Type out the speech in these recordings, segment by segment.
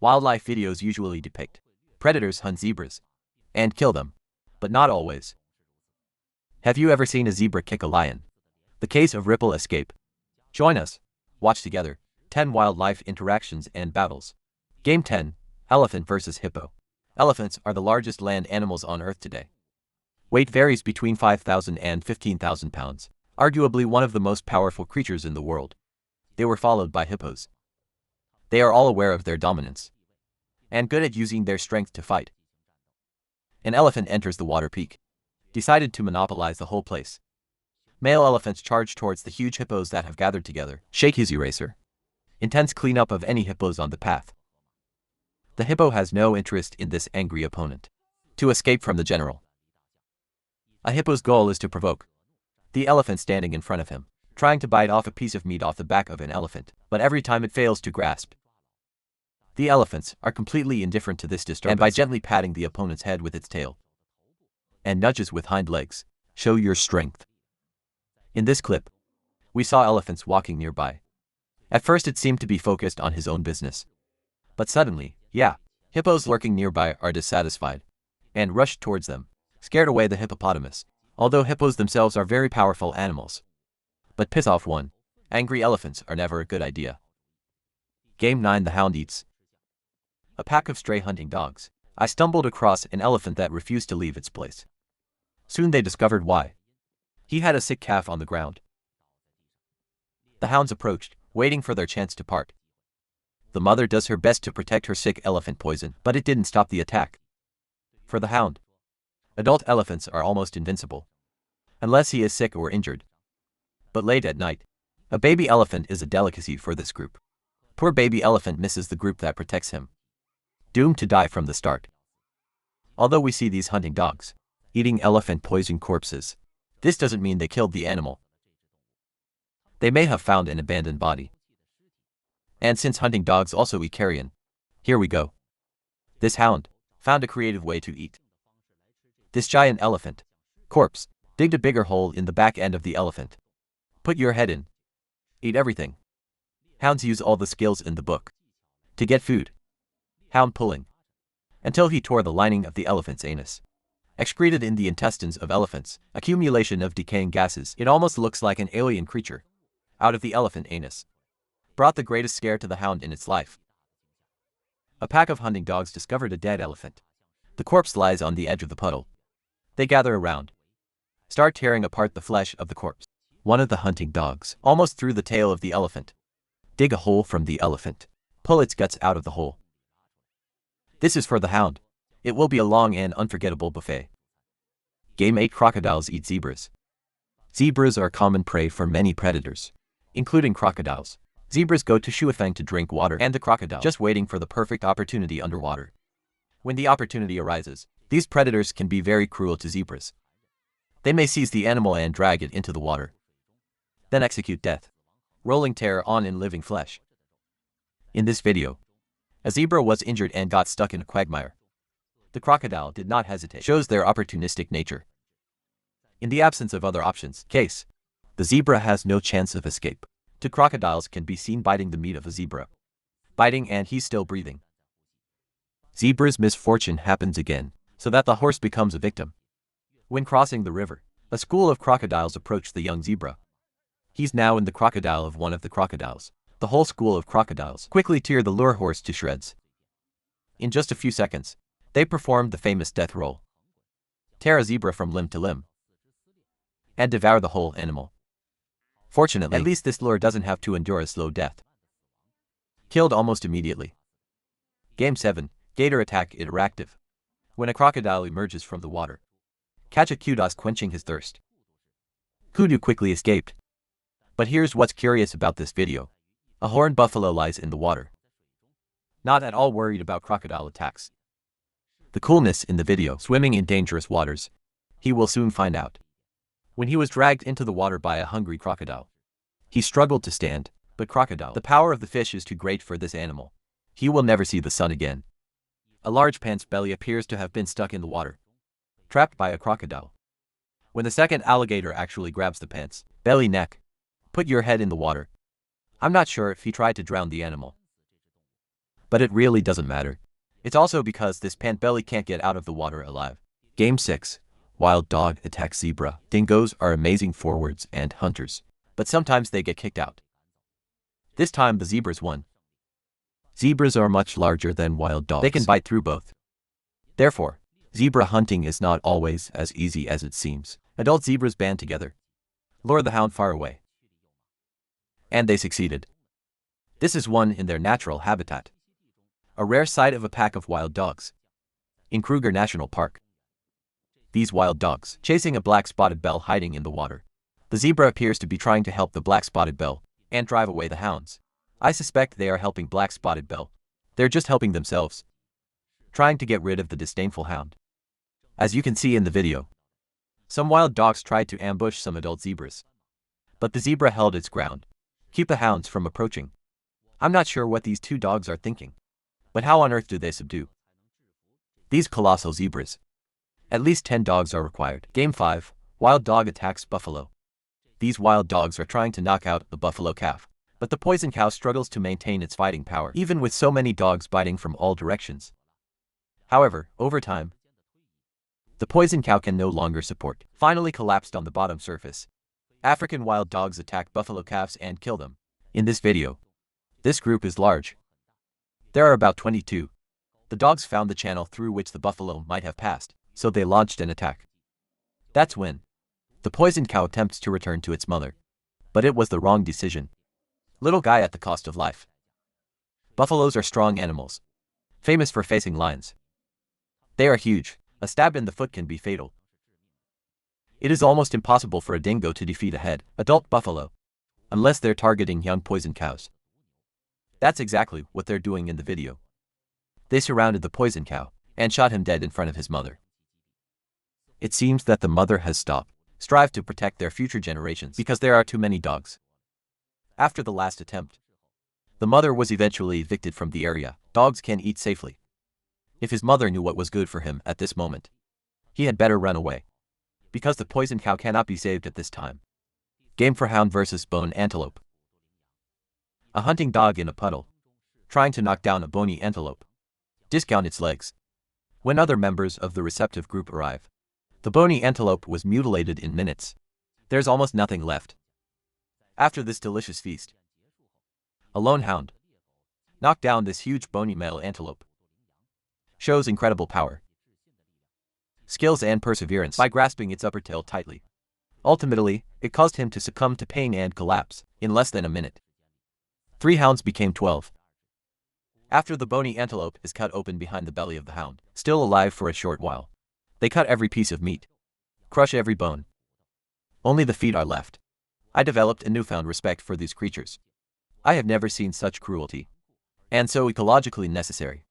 Wildlife videos usually depict predators hunt zebras and kill them, but not always. Have you ever seen a zebra kick a lion? The case of Ripple escape. Join us. Watch together. 10 wildlife interactions and battles. Game 10. Elephant versus hippo. Elephants are the largest land animals on Earth today. Weight varies between 5,000 and 15,000 pounds, arguably one of the most powerful creatures in the world. They were followed by hippos. They are all aware of their dominance and good at using their strength to fight. An elephant enters the water peak, decided to monopolize the whole place. Male elephants charge towards the huge hippos that have gathered together, shake his eraser. Intense cleanup of any hippos on the path. The hippo has no interest in this angry opponent. To escape from the general. A hippo's goal is to provoke the elephant standing in front of him, trying to bite off a piece of meat off the back of an elephant, but every time it fails to grasp. The elephants are completely indifferent to this disturbance, and by gently patting the opponent's head with its tail and nudges with hind legs, show your strength. In this clip, we saw elephants walking nearby. At first it seemed to be focused on his own business. But suddenly, hippos lurking nearby are dissatisfied and rushed towards them, scared away the hippopotamus. Although hippos themselves are very powerful animals, but piss off one angry elephants are never a good idea. Game 9. The hound eats. A pack of stray hunting dogs. I stumbled across an elephant that refused to leave its place. Soon they discovered why. He had a sick calf on the ground. The hounds approached, waiting for their chance to part. The mother does her best to protect her sick elephant poison, but it didn't stop the attack. For the hound, adult elephants are almost invincible, unless he is sick or injured. But late at night, a baby elephant is a delicacy for this group. Poor baby elephant misses the group that protects him, doomed to die from the start. Although we see these hunting dogs eating elephant poison corpses, this doesn't mean they killed the animal. They may have found an abandoned body. And since hunting dogs also eat carrion, here we go. This hound found a creative way to eat. This giant elephant corpse digged a bigger hole in the back end of the elephant. Put your head in. Eat everything. Hounds use all the skills in the book to get food. Hound pulling until he tore the lining of the elephant's anus. Excreted in the intestines of elephants, accumulation of decaying gases. It almost looks like an alien creature out of the elephant anus. Brought the greatest scare to the hound in its life. A pack of hunting dogs discovered a dead elephant. The corpse lies on the edge of the puddle. They gather around, start tearing apart the flesh of the corpse. One of the hunting dogs almost threw the tail of the elephant. Dig a hole from the elephant. Pull its guts out of the hole. This is for the hound. It will be a long and unforgettable buffet. Game 8. Crocodiles eat zebras. Zebras are common prey for many predators, including crocodiles. Zebras go to Shuafeng to drink water, and the crocodile just waiting for the perfect opportunity underwater. When the opportunity arises, these predators can be very cruel to zebras. They may seize the animal and drag it into the water, then execute death, rolling terror on in living flesh. In this video, a zebra was injured and got stuck in a quagmire. The crocodile did not hesitate, shows their opportunistic nature. In the absence of other options, the zebra has no chance of escape. Two crocodiles can be seen biting the meat of a zebra. Biting and he's still breathing. Zebra's misfortune happens again, so that the horse becomes a victim. When crossing the river, a school of crocodiles approached the young zebra. He's now in the crocodile of one of the crocodiles. The whole school of crocodiles quickly tear the lure horse to shreds. In just a few seconds, they performed the famous death roll. Tear a zebra from limb to limb and devour the whole animal. Fortunately, at least this lure doesn't have to endure a slow death. Killed almost immediately. Game 7. Gator attack interactive. When a crocodile emerges from the water, catch a kudu quenching his thirst. Kudu quickly escaped. But here's what's curious about this video. A horned buffalo lies in the water, not at all worried about crocodile attacks. The coolness in the video, swimming in dangerous waters. He will soon find out. When he was dragged into the water by a hungry crocodile, he struggled to stand, but crocodile, the power of the fish is too great for this animal. He will never see the sun again. A large pant's belly appears to have been stuck in the water, trapped by a crocodile. When the second alligator actually grabs the pant's belly neck, put your head in the water. I'm not sure if he tried to drown the animal, But it really doesn't matter. It's also because this potbelly can't get out of the water alive. Game 6. Wild dog attacks zebra. Dingoes are amazing forwards and hunters, but sometimes they get kicked out. This time the zebras won. Zebras are much larger than wild dogs. They can bite through both. Therefore, zebra hunting is not always as easy as it seems. Adult zebras band together, lure the hound far away. And they succeeded. This is one in their natural habitat. A rare sight of a pack of wild dogs. In Kruger National Park. These wild dogs, chasing a black spotted bell hiding in the water. The zebra appears to be trying to help the black spotted bell and drive away the hounds. I suspect they are helping black spotted bell. They're just helping themselves, trying to get rid of the disdainful hound. As you can see in the video, some wild dogs tried to ambush some adult zebras. But the zebra held its ground, keep the hounds from approaching. I'm not sure what these two dogs are thinking. But how on earth do they subdue these colossal zebras? At least 10 dogs are required. Game 5. Wild dog attacks buffalo. These wild dogs are trying to knock out the buffalo calf, but the poison cow struggles to maintain its fighting power, even with so many dogs biting from all directions. However, over time, the poison cow can no longer support, finally collapsed on the bottom surface. African wild dogs attack buffalo calves and kill them. In this video, this group is large. There are about 22. The dogs found the channel through which the buffalo might have passed, so they launched an attack. That's when the poison cow attempts to return to its mother. But it was the wrong decision. Little guy at the cost of life. Buffaloes are strong animals, famous for facing lions. They are huge. A stab in the foot can be fatal. It is almost impossible for a dingo to defeat a adult buffalo, unless they're targeting young poison cows. That's exactly what they're doing in the video. They surrounded the poison cow and shot him dead in front of his mother. It seems that the mother has strived to protect their future generations because there are too many dogs. After the last attempt, the mother was eventually evicted from the area. Dogs can eat safely. If his mother knew what was good for him at this moment, he had better run away, because the poison cow cannot be saved at this time. Game for hound versus bone antelope. A hunting dog in a puddle, trying to knock down a bony antelope. Discount its legs. When other members of the receptive group arrive, the bony antelope was mutilated in minutes. There's almost nothing left. After this delicious feast, a lone hound knocked down this huge bony male antelope. Shows incredible power, skills and perseverance by grasping its upper tail tightly. Ultimately, it caused him to succumb to pain and collapse in less than a minute. 3 hounds became 12. After the bony antelope is cut open behind the belly of the hound, still alive for a short while, they cut every piece of meat, crush every bone. Only the feet are left. I developed a newfound respect for these creatures. I have never seen such cruelty, and so ecologically necessary.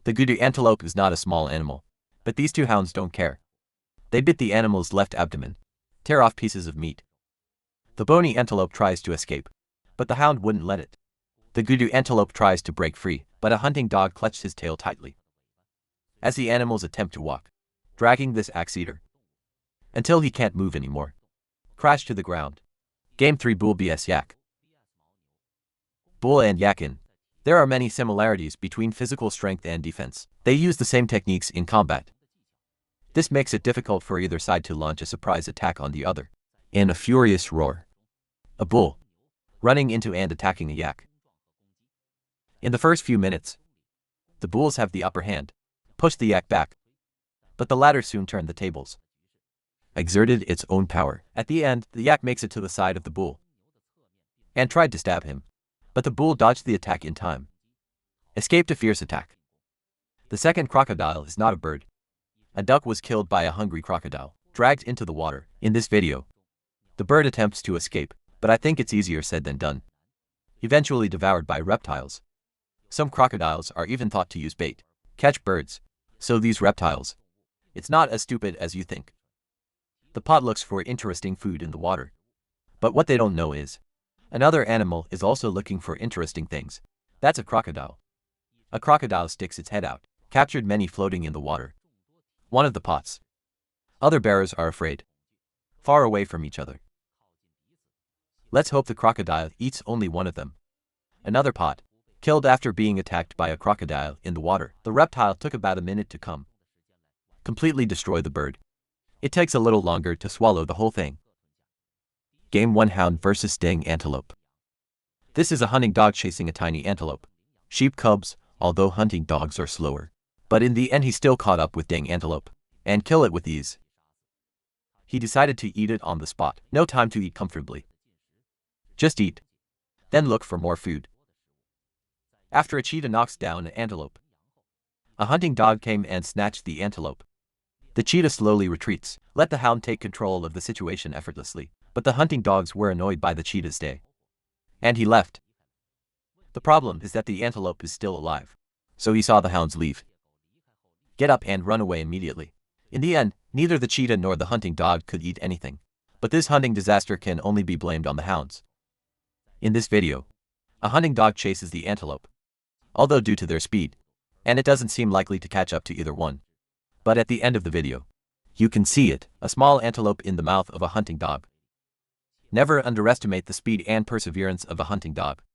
The Kudu antelope is not a small animal, but these 2 hounds don't care. They bit the animal's left abdomen, tear off pieces of meat. The bony antelope tries to escape, but the hound wouldn't let it. The Kudu antelope tries to break free, but a hunting dog clutched his tail tightly. As the animals attempt to walk, dragging this axe-eater, until he can't move anymore, crash to the ground. Game 3 Bull vs Yak. Bull and Yakin. There are many similarities between physical strength and defense. They use the same techniques in combat. This makes it difficult for either side to launch a surprise attack on the other. In a furious roar, a bull running into and attacking a yak. In the first few minutes, the bulls have the upper hand, push the yak back, but the latter soon turned the tables, exerted its own power. At the end, the yak makes it to the side of the bull and tried to stab him, but the bull dodged the attack in time, escaped a fierce attack. The second crocodile is not a bird. A duck was killed by a hungry crocodile, dragged into the water. In this video, the bird attempts to escape, but I think it's easier said than done. Eventually devoured by reptiles. Some crocodiles are even thought to use bait, catch birds. So these reptiles, it's not as stupid as you think. The pot looks for interesting food in the water. But what they don't know is, another animal is also looking for interesting things. That's a crocodile. A crocodile sticks its head out, captured many floating in the water. One of the pots. Other bearers are afraid, far away from each other. Let's hope the crocodile eats only one of them. Another pot. Killed after being attacked by a crocodile in the water. The reptile took about a minute to come. Completely destroy the bird. It takes a little longer to swallow the whole thing. Game 1: Hound vs. Dang Antelope. This is a hunting dog chasing a tiny antelope. Sheep cubs, although hunting dogs are slower. But in the end he still caught up with Dang Antelope and kill it with ease. He decided to eat it on the spot. No time to eat comfortably. Just eat. Then look for more food. After a cheetah knocks down an antelope, a hunting dog came and snatched the antelope. The cheetah slowly retreats. Let the hound take control of the situation effortlessly. But the hunting dogs were annoyed by the cheetah's stay. And he left. The problem is that the antelope is still alive. So he saw the hounds leave. Get up and run away immediately. In the end, neither the cheetah nor the hunting dog could eat anything. But this hunting disaster can only be blamed on the hounds. In this video, a hunting dog chases the antelope, although due to their speed, and it doesn't seem likely to catch up to either one. But at the end of the video, you can see it, a small antelope in the mouth of a hunting dog. Never underestimate the speed and perseverance of a hunting dog.